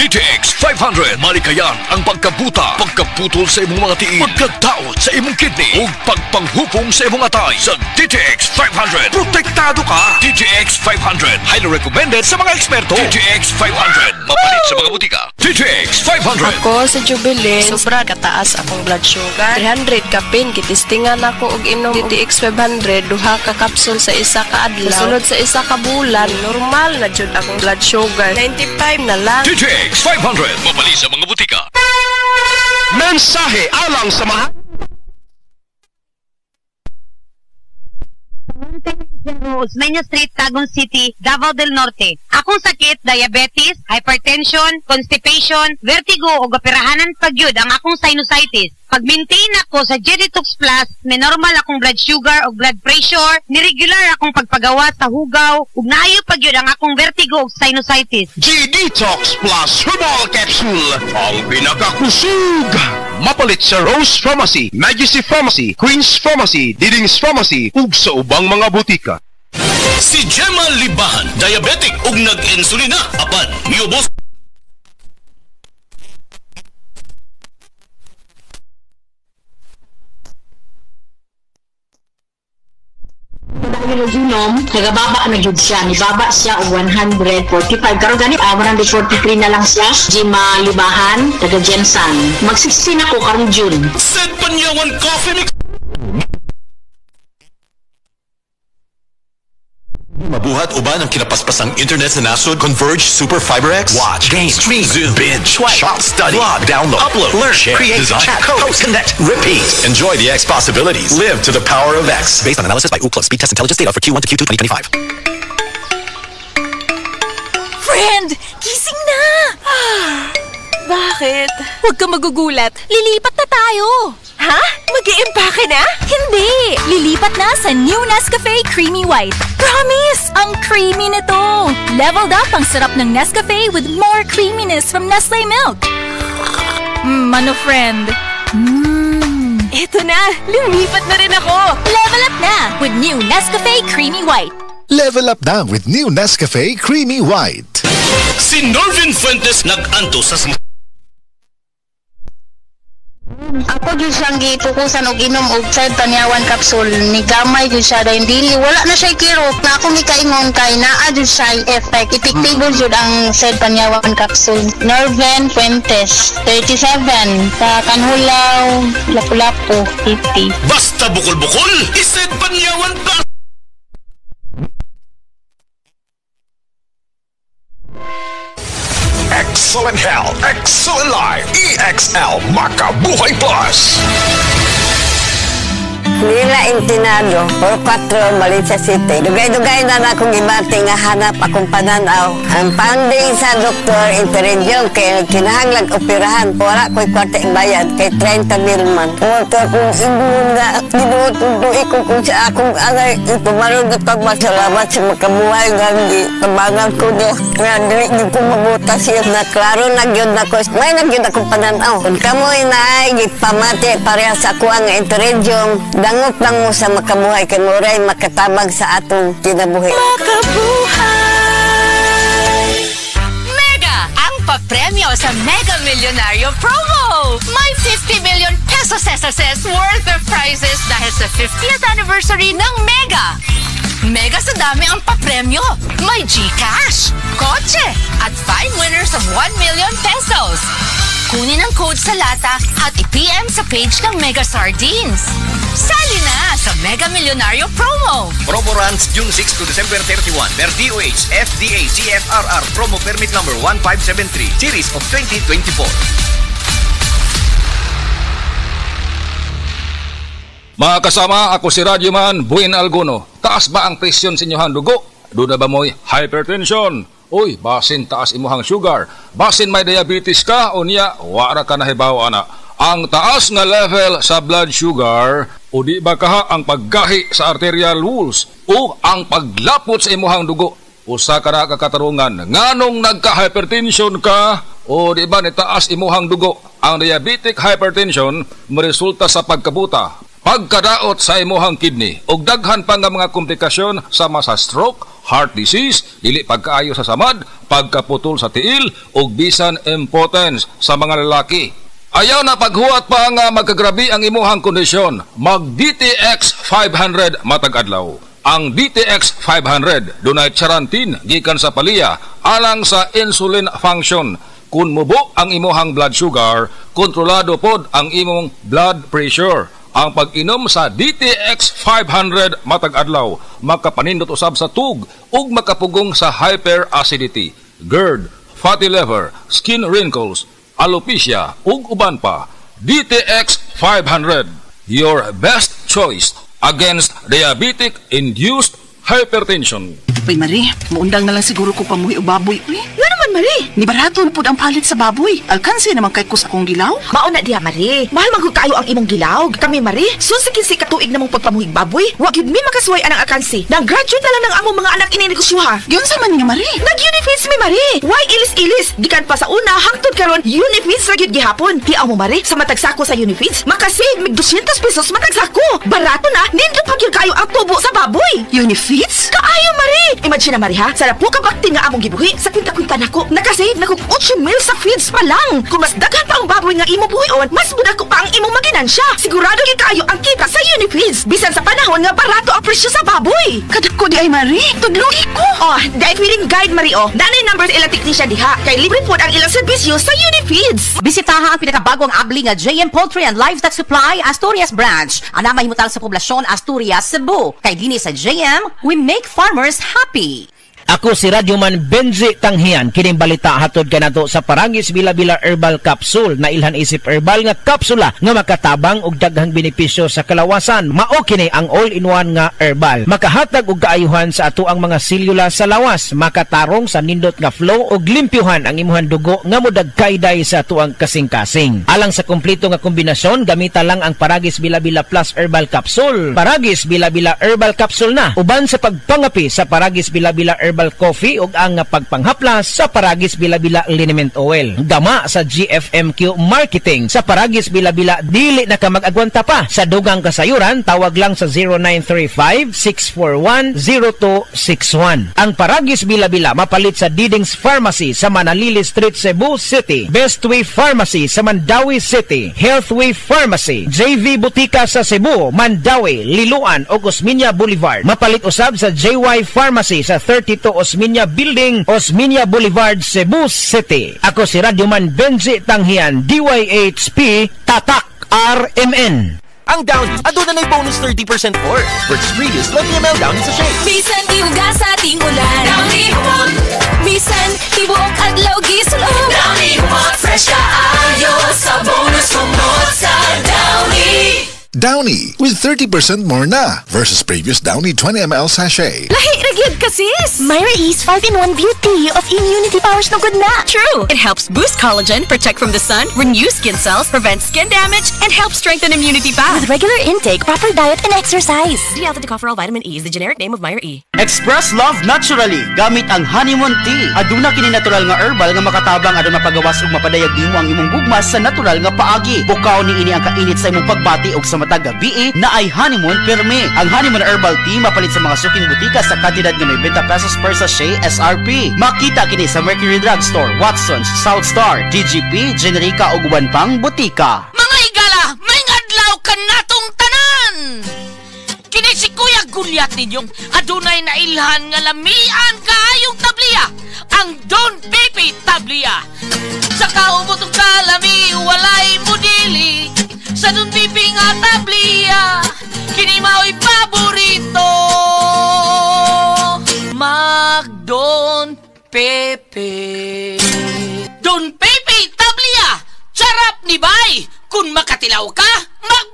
DTX 500. Malikayan ang pagkabuta, pagkaputol sa imong mga tiil, pagkadaot sa imong kidney, ug pagpanghupong sa imong atay. Sa DTX 500, protektado ka. DTX 500, highly recommended sa mga eksperto. DTX 500, mapalit sa mga butika. DTX 500. Ako sa Jubilee, sobra kataas akong blood sugar. 300 kapin, kitistingan ako og inom DTX 500, duha ka kapsul sa isa ka adlaw. Sunod sa isa ka bulan, normal na jud akong blood sugar. 95 na lang. DTX 500, mapalit sa mga butika. Mensahe alang sa mga Osmeña Street, Tagum City, Davao del Norte. Akong sakit, diabetes, hypertension, constipation, vertigo o operahanan pagyud ang akong sinusitis. Pag-maintain ako sa G-Detox Plus, may normal akong blood sugar o blood pressure, niregular akong pagpagawa sa hugaw, ug naayo pagyud ang akong vertigo o sinusitis. G-Detox Plus Herbal Capsule, ang pinakakusug. Mapalit sa Rose Pharmacy, Majesty Pharmacy, Queen's Pharmacy, Diding's Pharmacy, ug sa ubang mga butika. Si Gemma Libahan, diabetic ug nag-insulina. Apan, miubos. Dahil ginom, nagababa na jud siya. Nibaba siya og 145. Karon gani 143 na lang siya. Gemma Libahan, taga Jensan. Mag-16 ako karong June. Said Panyawan Coffee Mix. Mabuhat uban ang kinapaspasang internet sa nasod. Converge Super Fiber X. Watch, game, stream, zoom, binge, swipe, shop, study, blog, download, upload, learn, share, create, design, chat, post, connect, repeat. Enjoy the X possibilities. Live to the power of X. Based on analysis by Ookla Speed Test Intelligence data for Q1 to Q2 2025. Friend, gising na! Bakit? Huwag ka magugulat. Lilipat na tayo. Ha? Mag-i-impake na? Hindi! Lilipat na sa new Nescafe Creamy White. Promise! Ang creamy nito! Leveled up ang sarap ng Nescafe with more creaminess from Nestle Milk. Ano friend? Ito na! Lumipat na rin ako! Level up na with new Nescafe Creamy White. Level up na with new Nescafe Creamy White. Si Norvin Fuentes nag-anto sa Ako jud siyang gitukusan og inom og Side Panyawan capsule. Ni gamay jud siya dahil dili wala na siya kirot na ako mikaingon kay naa jud siya effect. Epektibo jud ang Side Panyawan capsule. Norven Fuentes, 37, sa Kanhulaw, Lapu-Lapu, 50. Basta bukol-bukol, ised Panyawan pa. Excellent Health, Excellent Life, EXL Makabuhay Plus. Nila Intinado, por 4, Malaysia City. Dugay-dugay na akong ibati nga hanap akong pananaw. Ang panding sa doktor, interensyon, kaya kinahanglag operahan. Wala ko'y kwarte bayad, kay 30,000 man. Pumunta kong ingon nga, dinutuloy ko kung sa akong anay. Itumarong na pagmasalamat sa makabuhay nga, tabangan ko niya. Nga, hindi ko mabuta siya na klaro nagyod na ko. May nagyod akong pananaw. Kung kamoy na ay pamati pareha sa ako ang interensyon, dangot lang mo sa makabuhay kay Muray makatabang sa atong kinabuhi. Makabuhay! Mega! Ang papremyo sa Mega Millionario Promo! May 50 million pesos SSS worth of prizes dahil sa 50th anniversary ng Mega! Mega sa dami ang papremyo! May GCash, kotse, at 5 winners of 1 million pesos! Kunin ang code sa lata at i-PM sa page ng Mega Sardines. Sali na sa Mega Millionario Promo! Promo runs June 6 to December 31 per DOH FDA CFRR Promo Permit Number 1573 Series of 2024. Mga kasama, ako si Radyoman Buin Alguno. Taas ba ang presyon sa inyong dugo? Doon na ba mo'y hypertension? Uy, basin taas imuhang sugar. Basin may diabetes ka o niya, wara ka na hibaw ana. Ang taas nga level sa blood sugar o di ba kaha ang paggahi sa arterial walls o ang paglapot sa imuhang dugo. Usa ka na kakatarungan, nganong nagka-hypertension ka o di ba nitaas imuhang dugo. Ang diabetic hypertension maresulta sa pagkabuta, pagkadaot sa imuhang kidney ug daghan pa nga mga komplikasyon sama sa stroke, heart disease, dili pagkaayo sa samad, pagkaputol sa tiil, ug bisan impotence sa mga lalaki. Ayaw na paghuwat pa nga magkagrabi ang imuhang kondisyon. Mag DTX 500 matag adlaw. Ang DTX 500 dunay charantin gikan sa palya alang sa insulin function. Kung mubo ang imuhang blood sugar, kontrolado pod ang imong blood pressure. Ang pag-inom sa DTX 500 matag adlaw makapanindot usab sa tug ug makapugong sa hyperacidity, GERD, fatty liver, skin wrinkles, alopecia ug uban pa. DTX 500, your best choice against diabetic-induced hypertension. Uy, Marie, maundang na lang siguro ko pamuhi o baboy. Uy, nga naman, Marie. Ni barato na po ang palit sa baboy. Alkansi naman kay kus akong gilaw. Mauna diha, Marie. Mahal magkayo ang imong gilaw. Kami, Marie, susikin si katuig namong pagpamuhig baboy. Wag yun mi makasuway anang alkansi. Nag-graduate na lang ng among mga anak ininegosyoha. Yun sa man nga, Marie. Nag-Unifeeds mi, Marie. Why ilis-ilis? Gikan pa sa una, hangtod karon Unifeeds ra gyud gihapon. Hiaw mo, Marie, sa matagsako sa Unifeeds, makasave mig 200 pesos matagsako. Barato na, nindo pa gyud kayo ang tubo sa baboy. Unifeeds? Kaayo, Marie. Imagine na, Marie, ha? Sa po kabakti nga among gibuhi, sa kwinta-kwinta nako, nakasave na kong 8 mil sa feeds pa lang. Kung mas daghan pa ang baboy nga imo buhion, mas budak ko pa ang imong maginansya. Sigurado gyud kayo ang kita sa Unifeeds. Bisan sa panahon nga barato ang presyo sa baboy. Kadak ko di ay, Marie. Tudlugi ko. Oh, dahil feeling guide, Marie, oh. Danay numbers ilang technician diha. Kay libre po ang ilang serbisyo sa Unifeeds. Bisitaha ang pinakabagong abli nga JM Poultry and Livestock Supply Asturias Branch. Ana mahimutang sa poblasyon Asturias, Cebu. Kay dinhi sa JM, we make farmers happy. Ako si Radyoman Benji Tanghian, kining balita hatod kanato sa Paragis Bila-Bila Herbal Capsule na ilhan isip herbal nga kapsula nga makatabang og daghang benepisyo sa kalawasan. Mao kini ang all-in-one nga herbal. Makahatag og kaayuhan sa ato ang mga selula sa lawas, makatarong sa nindot nga flow og limpyuhan ang imuhang dugo nga modagkayday sa ato ang kasing-kasing. Alang sa kompleto nga kombinasyon, gamita lang ang Paragis Bila-Bila Plus Herbal Capsule. Paragis Bila-Bila Herbal Capsule na uban sa pagpangapi sa Paragis Bila-Bila Herbal Coffee ug ang pagpanghaplas sa Paragis Bila-Bila Liniment Oil. Gama sa GFMQ Marketing sa Paragis Bila-Bila dili na ka mag-agwanta pa. Sa dugang kasayuran, tawag lang sa 0935-641-0261. Ang Paragis Bila-Bila mapalit sa Diding's Pharmacy sa Manalili Street, Cebu City, Bestway Pharmacy sa Mandawi City, Healthway Pharmacy, JV Butika sa Cebu, Mandawi, Liloan ug Osmeña Boulevard. Mapalit usab sa JY Pharmacy sa 32 Osmeña Building, Osmeña Boulevard, Cebu City. Ako si Radyoman Benji Tanghian, DYHP, Tatak RMN. Ang Downy, aduna na'y bonus 30% for versus previous 20 ml Downy sachet. Bisan iuga sa ating ulan, Downy humon. Bisan tibuok adlaw gisulod, Downy humon. Fresh kaayo sa bonus humot sa Downy. Downy with 30% more na versus previous Downy 20ml sachet. Lahi ragyod ka sis! Myra E's 5-in-1 beauty of immunity powers no good na. True! It helps boost collagen, protect from the sun, renew skin cells, prevent skin damage, and help strengthen immunity pa. With regular intake, proper diet, and exercise. D-alpha-tocopherol vitamin E is the generic name of Myra E. Express love naturally gamit ang honeymoon tea. Aduna kini natural nga herbal nga makatabang adun mapagawas ug mapadayag nimo ang imong gugmas sa natural nga paagi. Bukaw ni ini ang kainit sa imong pagbati ug sa matag gabi na ay honeymoon perme. Ang honeymoon herbal tea mapalit sa mga suking butika sa kantidad nga 90 pesos per sachet SRP. Makita kini sa Mercury Drugstore, Watson's, South Star, DGP, Generica ug uban pang butika. Mga igala, may adlaw ka natong tanan. Kini si Kuya Gulyat ninyong adunay na ilhan nga lamian kaayong tabliya, ang Don Pepe Tabliya. Sa kaumutong kalami, walay mudili. Sa Don Pepe nga tabliya, kini mao'y paborito. Mag Don Pepe. Don Pepe Tabliya, sarap ni bay. Kung makatilaw ka, mag